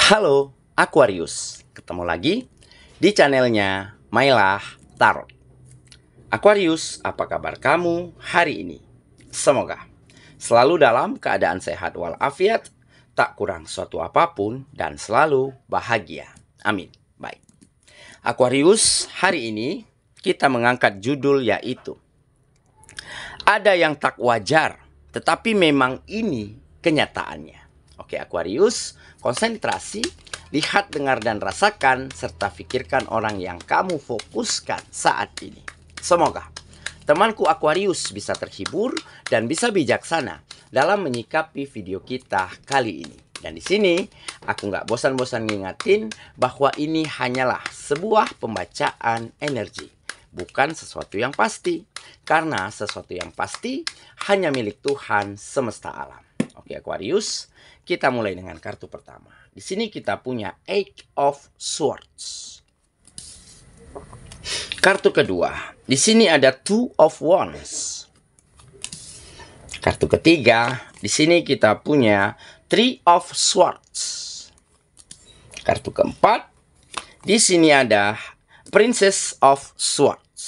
Halo Aquarius, ketemu lagi di channelnya Mailah Tarot. Aquarius, apa kabar kamu hari ini? Semoga selalu dalam keadaan sehat walafiat, tak kurang suatu apapun, dan selalu bahagia. Amin. Baik, Aquarius, hari ini kita mengangkat judul yaitu ada yang tak wajar, tetapi memang ini kenyataannya. Oke Aquarius, konsentrasi, lihat, dengar, dan rasakan, serta pikirkan orang yang kamu fokuskan saat ini. Semoga temanku Aquarius bisa terhibur dan bisa bijaksana dalam menyikapi video kita kali ini. Dan di sini aku nggak bosan-bosan ngingatin bahwa ini hanyalah sebuah pembacaan energi, bukan sesuatu yang pasti. Karena sesuatu yang pasti hanya milik Tuhan semesta alam. Oke Aquarius, kita mulai dengan kartu pertama. Di sini kita punya Eight of Swords. Kartu kedua, di sini ada Two of Wands. Kartu ketiga, di sini kita punya Three of Swords. Kartu keempat, di sini ada Princess of Swords.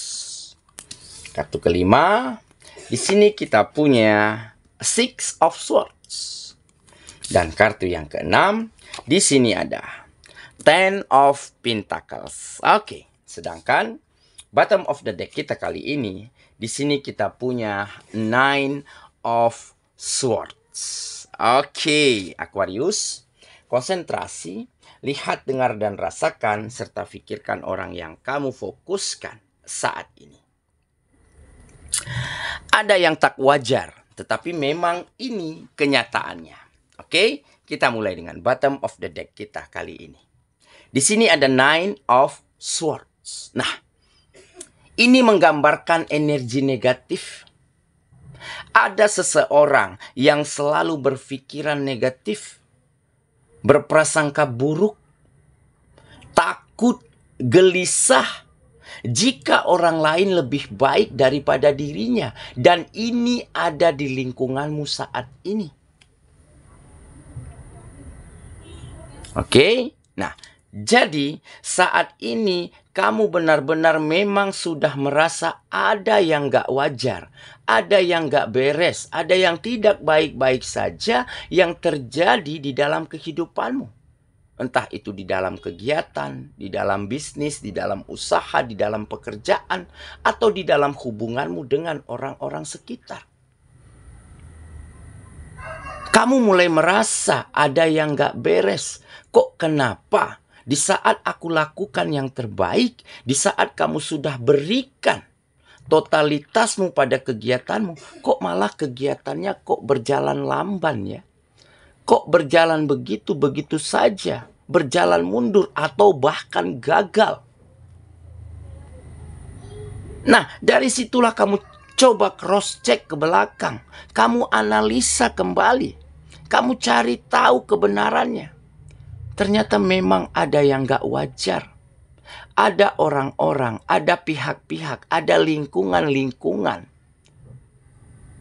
Kartu kelima, di sini kita punya Six of Swords. Dan kartu yang keenam, di sini ada Ten of Pentacles. Oke, sedangkan bottom of the deck kita kali ini, di sini kita punya Nine of Swords. Oke, Aquarius, konsentrasi, lihat, dengar, dan rasakan, serta pikirkan orang yang kamu fokuskan saat ini. Ada yang tak wajar, tetapi memang ini kenyataannya. Oke, kita mulai dengan bottom of the deck kita kali ini. Di sini ada Nine of Swords. Nah, ini menggambarkan energi negatif. Ada seseorang yang selalu berpikiran negatif, berprasangka buruk, takut, gelisah jika orang lain lebih baik daripada dirinya. Dan ini ada di lingkunganmu saat ini. Oke, nah jadi saat ini kamu benar-benar memang sudah merasa ada yang gak wajar, ada yang gak beres, ada yang tidak baik-baik saja yang terjadi di dalam kehidupanmu. Entah itu di dalam kegiatan, di dalam bisnis, di dalam usaha, di dalam pekerjaan, atau di dalam hubunganmu dengan orang-orang sekitar. Kamu mulai merasa ada yang gak beres. Kok kenapa di saat aku lakukan yang terbaik, di saat kamu sudah berikan totalitasmu pada kegiatanmu, kok malah kegiatannya kok berjalan lamban ya? Kok berjalan begitu saja, berjalan mundur atau bahkan gagal? Nah, dari situlah kamu coba cross check ke belakang, kamu analisa kembali, kamu cari tahu kebenarannya. Ternyata memang ada yang gak wajar. Ada orang-orang, ada pihak-pihak, ada lingkungan-lingkungan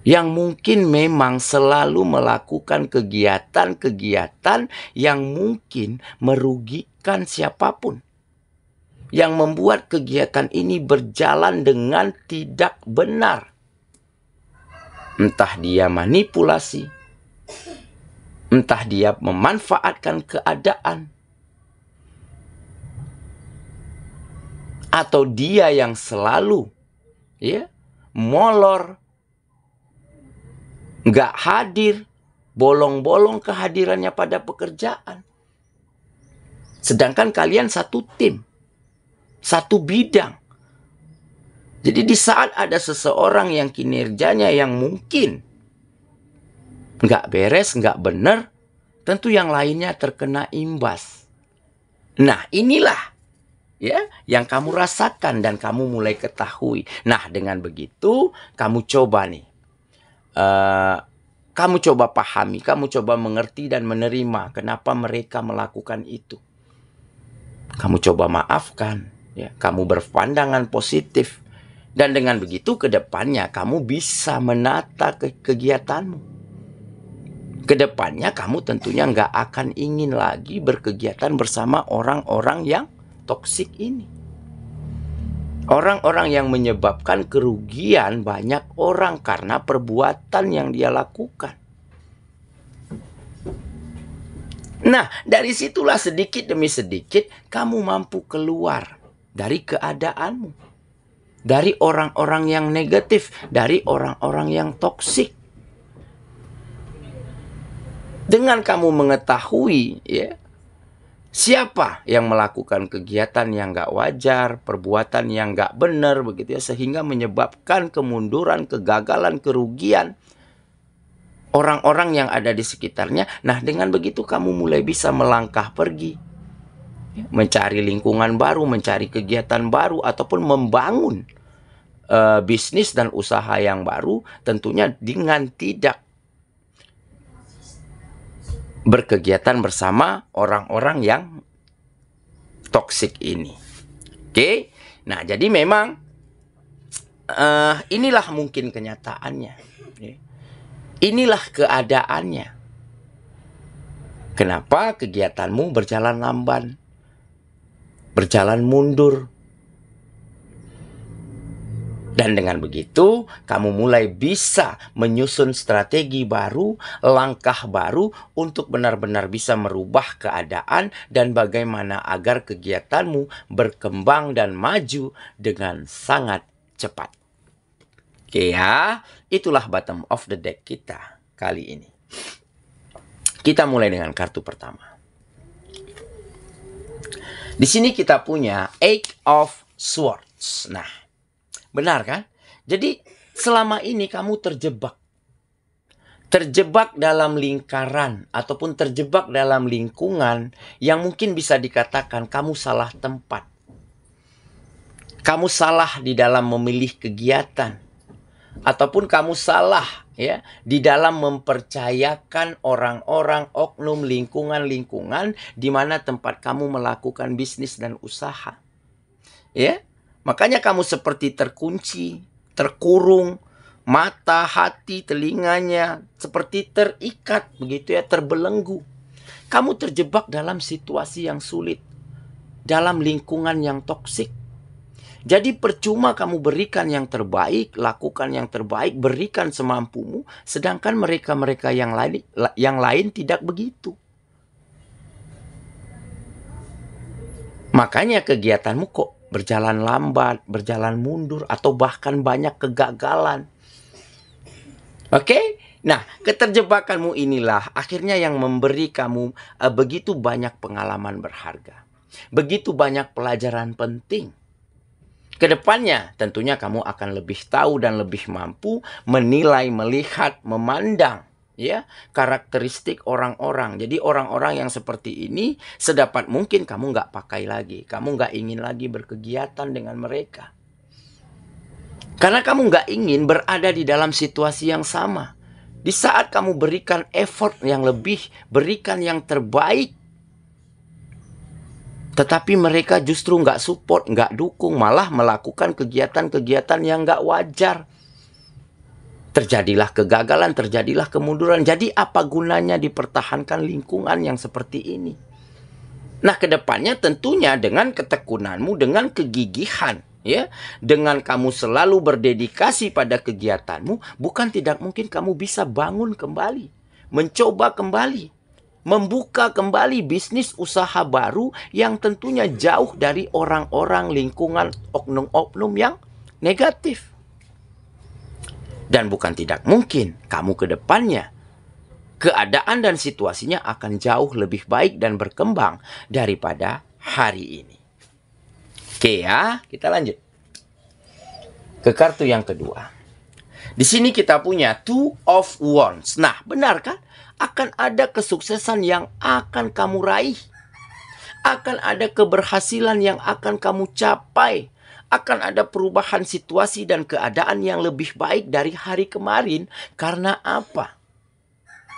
yang mungkin memang selalu melakukan kegiatan-kegiatan yang mungkin merugikan siapapun. Yang membuat kegiatan ini berjalan dengan tidak benar. Entah dia manipulasi, entah dia memanfaatkan keadaan, atau dia yang selalu molor, nggak hadir, bolong-bolong kehadirannya pada pekerjaan. Sedangkan kalian satu tim, satu bidang. Jadi di saat ada seseorang yang kinerjanya yang mungkin nggak beres, nggak benar, tentu yang lainnya terkena imbas. Nah inilah yang kamu rasakan dan kamu mulai ketahui. Nah dengan begitu kamu coba nih, kamu coba pahami, kamu coba mengerti dan menerima kenapa mereka melakukan itu. Kamu coba maafkan, kamu berpandangan positif. Dan dengan begitu ke depannya kamu bisa menata kegiatanmu. Kedepannya kamu tentunya nggak akan ingin lagi berkegiatan bersama orang-orang yang toksik ini. Orang-orang yang menyebabkan kerugian banyak orang karena perbuatan yang dia lakukan. Nah, dari situlah sedikit demi sedikit kamu mampu keluar dari keadaanmu. Dari orang-orang yang negatif, dari orang-orang yang toksik. Dengan kamu mengetahui ya, siapa yang melakukan kegiatan yang gak wajar, perbuatan yang gak benar begitu ya, sehingga menyebabkan kemunduran, kegagalan, kerugian orang-orang yang ada di sekitarnya. Nah, dengan begitu kamu mulai bisa melangkah pergi, mencari lingkungan baru, mencari kegiatan baru, ataupun membangun bisnis dan usaha yang baru, tentunya dengan tidak berkegiatan bersama orang-orang yang toksik ini. Oke, nah jadi memang inilah mungkin kenyataannya. Inilah keadaannya. Kenapa kegiatanmu berjalan lamban, berjalan mundur? Dan dengan begitu, kamu mulai bisa menyusun strategi baru, langkah baru untuk benar-benar bisa merubah keadaan dan bagaimana agar kegiatanmu berkembang dan maju dengan sangat cepat. Oke ya, itulah bottom of the deck kita kali ini. Kita mulai dengan kartu pertama. Di sini kita punya Eight of Swords. Nah, benar kan? Jadi selama ini kamu terjebak dalam lingkaran ataupun terjebak dalam lingkungan yang mungkin bisa dikatakan kamu salah tempat. Kamu salah di dalam memilih kegiatan ataupun kamu salah ya di dalam mempercayakan orang-orang, oknum, lingkungan di mana tempat kamu melakukan bisnis dan usaha. Ya? Makanya kamu seperti terkunci, terkurung, mata, hati, telinganya seperti terikat, begitu ya, terbelenggu. Kamu terjebak dalam situasi yang sulit, dalam lingkungan yang toksik. Jadi percuma kamu berikan yang terbaik, lakukan yang terbaik, berikan semampumu, sedangkan mereka-mereka yang lain tidak begitu. Makanya kegiatanmu kok berjalan lambat, berjalan mundur, atau bahkan banyak kegagalan. Oke? Nah, keterjebakanmu inilah akhirnya yang memberi kamu begitu banyak pengalaman berharga. Begitu banyak pelajaran penting. Kedepannya tentunya kamu akan lebih tahu dan lebih mampu menilai, melihat, memandang ya karakteristik orang-orang. Jadi orang-orang yang seperti ini sedapat mungkin kamu nggak pakai lagi. Kamu nggak ingin lagi berkegiatan dengan mereka. Karena kamu nggak ingin berada di dalam situasi yang sama. Di saat kamu berikan effort yang lebih, berikan yang terbaik, tetapi mereka justru nggak support, nggak dukung, malah melakukan kegiatan-kegiatan yang nggak wajar. Terjadilah kegagalan, terjadilah kemunduran. Jadi apa gunanya dipertahankan lingkungan yang seperti ini? Nah, kedepannya tentunya dengan ketekunanmu, dengan kegigihan, ya, dengan kamu selalu berdedikasi pada kegiatanmu, bukan tidak mungkin kamu bisa bangun kembali, mencoba kembali, membuka kembali bisnis usaha baru yang tentunya jauh dari orang-orang, lingkungan, oknum-oknum yang negatif. Dan bukan tidak mungkin kamu ke depannya keadaan dan situasinya akan jauh lebih baik dan berkembang daripada hari ini. Oke ya, kita lanjut ke kartu yang kedua. Di sini kita punya Two of Wands. Nah, benar kan? Akan ada kesuksesan yang akan kamu raih. Akan ada keberhasilan yang akan kamu capai. Akan ada perubahan situasi dan keadaan yang lebih baik dari hari kemarin. Karena apa?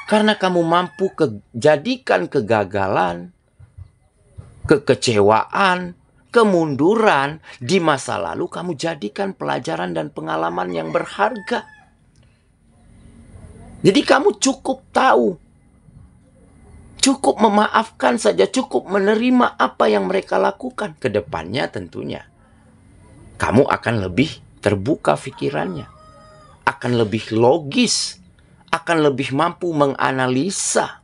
Karena kamu mampu jadikan kegagalan, kekecewaan, kemunduran di masa lalu kamu jadikan pelajaran dan pengalaman yang berharga. Jadi kamu cukup tahu Cukup memaafkan saja, cukup menerima apa yang mereka lakukan. Kedepannya tentunya kamu akan lebih terbuka pikirannya, akan lebih logis, akan lebih mampu menganalisa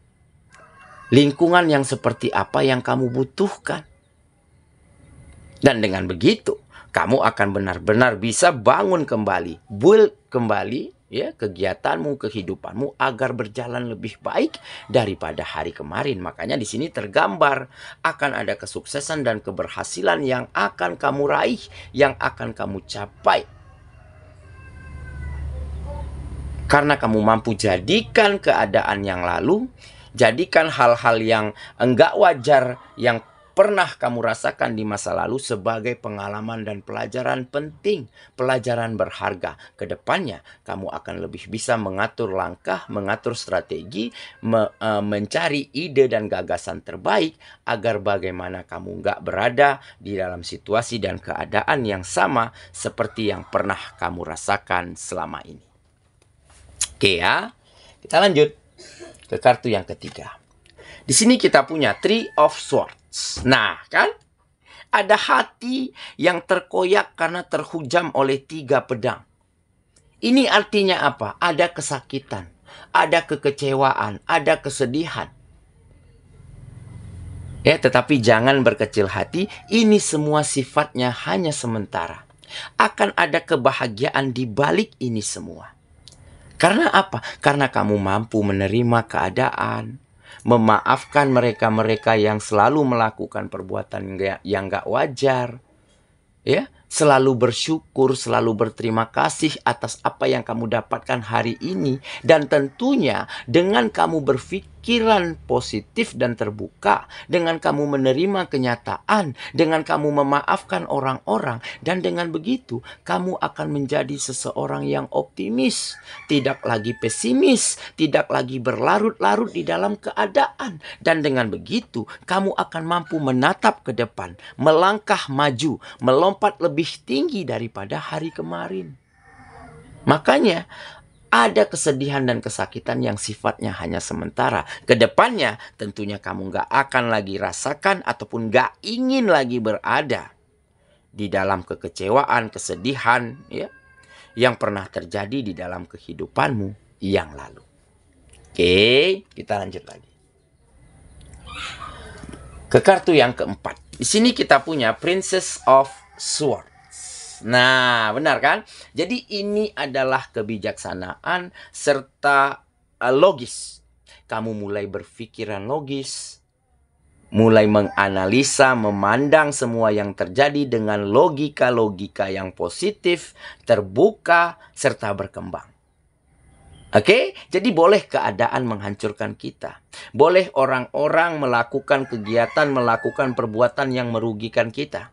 lingkungan yang seperti apa yang kamu butuhkan. Dan dengan begitu, kamu akan benar-benar bisa bangun kembali, build kembali ya kegiatanmu, kehidupanmu agar berjalan lebih baik daripada hari kemarin. Makanya di sini tergambar akan ada kesuksesan dan keberhasilan yang akan kamu raih, yang akan kamu capai. Karena kamu mampu jadikan keadaan yang lalu, jadikan hal-hal yang enggak wajar yang pernah kamu rasakan di masa lalu sebagai pengalaman dan pelajaran penting, pelajaran berharga. Kedepannya kamu akan lebih bisa mengatur langkah, mengatur strategi, mencari ide dan gagasan terbaik agar bagaimana kamu nggak berada di dalam situasi dan keadaan yang sama seperti yang pernah kamu rasakan selama ini. Oke ya, kita lanjut ke kartu yang ketiga. Di sini kita punya Three of Swords. Nah, kan? Ada hati yang terkoyak karena terhujam oleh 3 pedang. Ini artinya apa? Ada kesakitan, ada kekecewaan, ada kesedihan. Ya, tetapi jangan berkecil hati, ini semua sifatnya hanya sementara. Akan ada kebahagiaan di balik ini semua. Karena apa? Karena kamu mampu menerima keadaan, memaafkan mereka-mereka yang selalu melakukan perbuatan yang gak wajar, ya, selalu bersyukur, selalu berterima kasih atas apa yang kamu dapatkan hari ini. Dan tentunya dengan kamu berpikiran positif dan terbuka, dengan kamu menerima kenyataan, dengan kamu memaafkan orang-orang, dan dengan begitu kamu akan menjadi seseorang yang optimis, tidak lagi pesimis, tidak lagi berlarut-larut di dalam keadaan. Dan dengan begitu kamu akan mampu menatap ke depan, melangkah maju, melompat lebih tinggi daripada hari kemarin. Makanya ada kesedihan dan kesakitan yang sifatnya hanya sementara. Kedepannya tentunya kamu gak akan lagi rasakan ataupun gak ingin lagi berada di dalam kekecewaan, kesedihan ya, yang pernah terjadi di dalam kehidupanmu yang lalu. Oke, kita lanjut lagi ke kartu yang keempat. Di sini kita punya Princess of Swords. Nah, benar kan? Jadi ini adalah kebijaksanaan serta logis. Kamu mulai berpikiran logis, mulai menganalisa, memandang semua yang terjadi dengan logika-logika yang positif, terbuka, serta berkembang. Oke, jadi boleh keadaan menghancurkan kita. Boleh orang-orang melakukan kegiatan, melakukan perbuatan yang merugikan kita.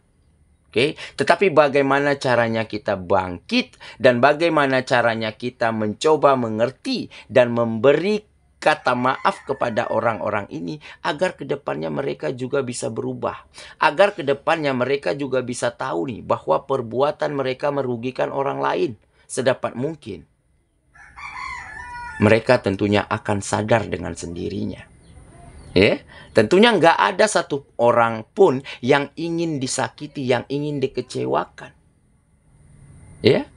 Oke, tetapi bagaimana caranya kita bangkit dan bagaimana caranya kita mencoba mengerti dan memberi kata maaf kepada orang-orang ini agar kedepannya mereka juga bisa berubah. Agar kedepannya mereka juga bisa tahu nih bahwa perbuatan mereka merugikan orang lain sedapat mungkin. Mereka tentunya akan sadar dengan sendirinya. Ya, tentunya nggak ada satu orang pun yang ingin disakiti, yang ingin dikecewakan. Ya,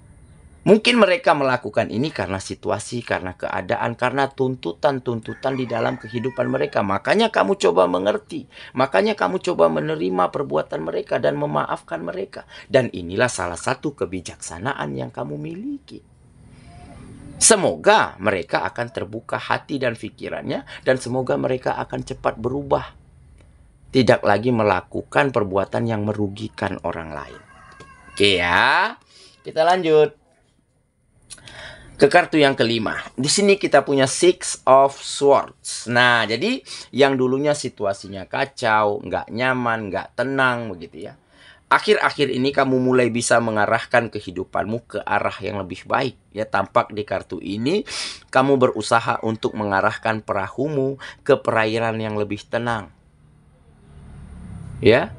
mungkin mereka melakukan ini karena situasi, karena keadaan, karena tuntutan-tuntutan di dalam kehidupan mereka. Makanya kamu coba mengerti, makanya kamu coba menerima perbuatan mereka dan memaafkan mereka. Dan inilah salah satu kebijaksanaan yang kamu miliki. Semoga mereka akan terbuka hati dan pikirannya, dan semoga mereka akan cepat berubah. Tidak lagi melakukan perbuatan yang merugikan orang lain. Oke ya, kita lanjut ke kartu yang kelima. Di sini kita punya Six of Swords. Nah, jadi yang dulunya situasinya kacau, nggak nyaman, nggak tenang begitu ya. Akhir-akhir ini kamu mulai bisa mengarahkan kehidupanmu ke arah yang lebih baik. Ya, tampak di kartu ini kamu berusaha untuk mengarahkan perahumu ke perairan yang lebih tenang. Ya.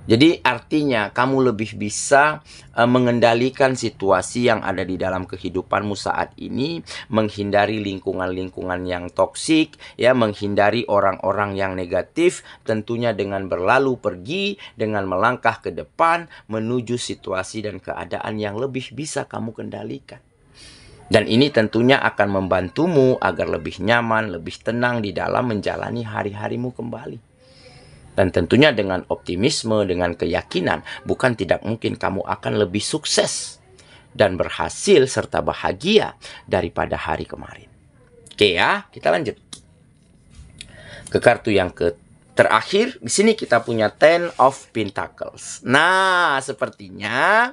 Jadi artinya kamu lebih bisa mengendalikan situasi yang ada di dalam kehidupanmu saat ini, menghindari lingkungan-lingkungan yang toksik, ya, menghindari orang-orang yang negatif, tentunya dengan berlalu pergi, dengan melangkah ke depan menuju situasi dan keadaan yang lebih bisa kamu kendalikan. Dan ini tentunya akan membantumu agar lebih nyaman, lebih tenang di dalam menjalani hari-harimu kembali. Dan tentunya dengan optimisme, dengan keyakinan, bukan tidak mungkin kamu akan lebih sukses dan berhasil serta bahagia daripada hari kemarin. Oke ya, kita lanjut ke kartu yang terakhir. Di sini kita punya Ten of Pentacles. Nah, sepertinya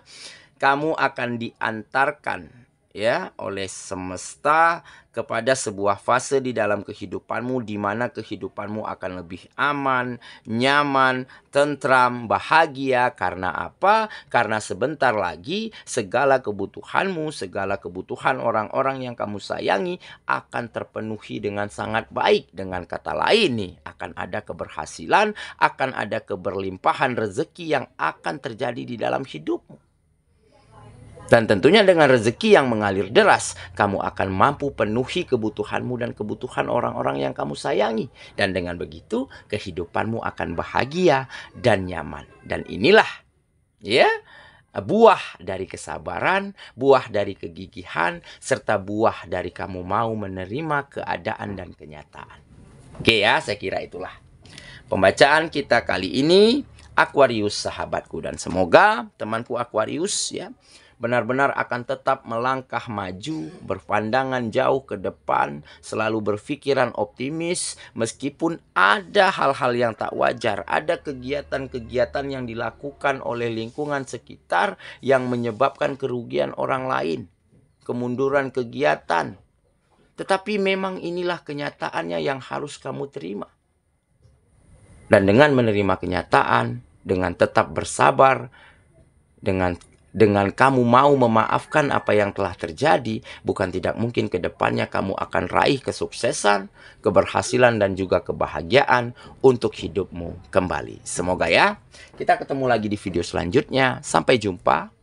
kamu akan diantarkan, ya, oleh semesta kepada sebuah fase di dalam kehidupanmu di mana kehidupanmu akan lebih aman, nyaman, tentram, bahagia. Karena apa? Karena sebentar lagi segala kebutuhanmu, segala kebutuhan orang-orang yang kamu sayangi akan terpenuhi dengan sangat baik. Dengan kata lain nih, akan ada keberhasilan, akan ada keberlimpahan rezeki yang akan terjadi di dalam hidupmu. Dan tentunya dengan rezeki yang mengalir deras, kamu akan mampu penuhi kebutuhanmu dan kebutuhan orang-orang yang kamu sayangi. Dan dengan begitu, kehidupanmu akan bahagia dan nyaman. Dan inilah, ya, buah dari kesabaran, buah dari kegigihan, serta buah dari kamu mau menerima keadaan dan kenyataan. Oke ya, saya kira itulah pembacaan kita kali ini, Aquarius sahabatku. Dan semoga temanku Aquarius, ya, benar-benar akan tetap melangkah maju, berpandangan jauh ke depan, selalu berpikiran optimis, meskipun ada hal-hal yang tak wajar, ada kegiatan-kegiatan yang dilakukan oleh lingkungan sekitar yang menyebabkan kerugian orang lain, kemunduran kegiatan. Tetapi memang inilah kenyataannya yang harus kamu terima. Dan dengan menerima kenyataan, dengan tetap bersabar, dengan kamu mau memaafkan apa yang telah terjadi, bukan tidak mungkin ke depannya kamu akan raih kesuksesan, keberhasilan, dan juga kebahagiaan untuk hidupmu kembali. Semoga ya, kita ketemu lagi di video selanjutnya. Sampai jumpa.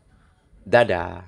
Dadah.